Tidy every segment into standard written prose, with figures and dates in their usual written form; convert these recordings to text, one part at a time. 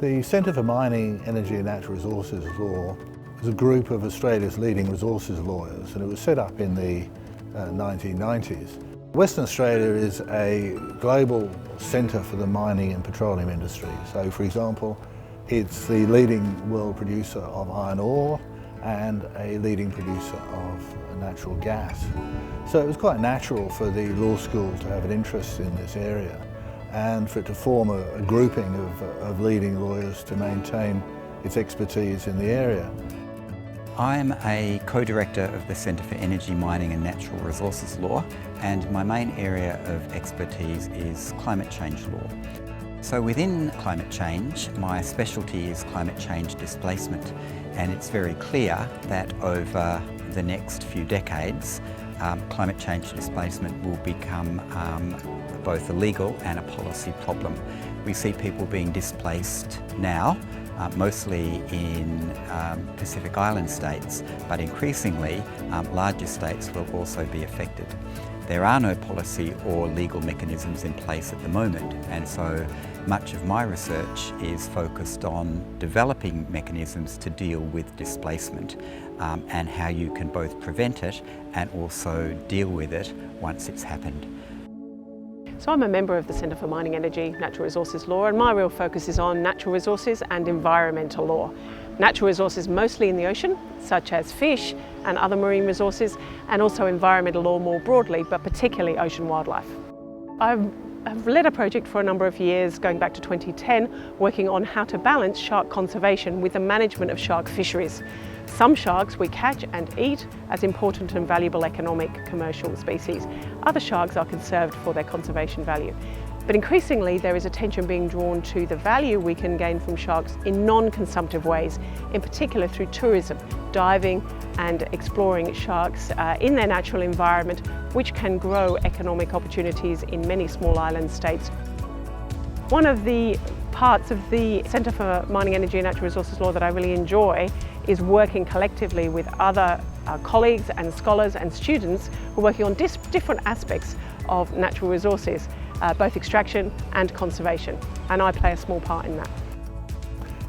The Centre for Mining, Energy and Natural Resources Law is a group of Australia's leading resources lawyers, and it was set up in the 1990s. Western Australia is a global centre for the mining and petroleum industry. So, for example, it's the leading world producer of iron ore and a leading producer of natural gas. So it was quite natural for the law school to have an interest in this area and for it to form a grouping of leading lawyers to maintain its expertise in the area. I'm a co-director of the Centre for Energy, Mining and Natural Resources Law, and my main area of expertise is climate change law. So within climate change, my specialty is climate change displacement, and it's very clear that over the next few decades, climate change displacement will become both a legal and a policy problem. We see people being displaced now, mostly in Pacific Island states, but increasingly larger states will also be affected. There are no policy or legal mechanisms in place at the moment, and so much of my research is focused on developing mechanisms to deal with displacement and how you can both prevent it and also deal with it once it's happened. So I'm a member of the Centre for Mining, Energy, Natural Resources Law, and my real focus is on natural resources and environmental law. Natural resources mostly in the ocean, such as fish and other marine resources, and also environmental law more broadly, but particularly ocean wildlife. I've led a project for a number of years, going back to 2010, working on how to balance shark conservation with the management of shark fisheries. Some sharks we catch and eat as important and valuable economic commercial species. Other sharks are conserved for their conservation value. But increasingly there is attention being drawn to the value we can gain from sharks in non-consumptive ways, in particular through tourism, diving and exploring sharks in their natural environment, which can grow economic opportunities in many small island states. One of the parts of the Centre for Mining, Energy and Natural Resources Law that I really enjoy is working collectively with other colleagues and scholars and students who are working on different aspects of natural resources, both extraction and conservation, and I play a small part in that.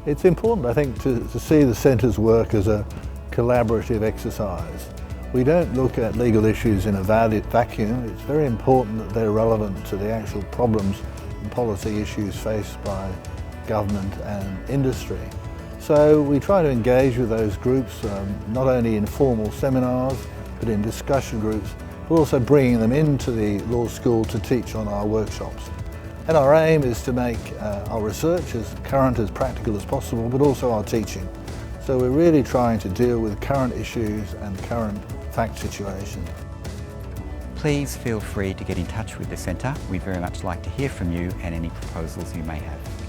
It's important, I think, to see the Centre's work as a collaborative exercise. We don't look at legal issues in a vacuum. It's very important that they're relevant to the actual problems and policy issues faced by government and industry. So we try to engage with those groups, not only in formal seminars, but in discussion groups, but also bringing them into the law school to teach on our workshops. And our aim is to make our research as current, as practical as possible, but also our teaching. So we're really trying to deal with current issues and current fact situations. Please feel free to get in touch with the Centre. We'd very much like to hear from you and any proposals you may have.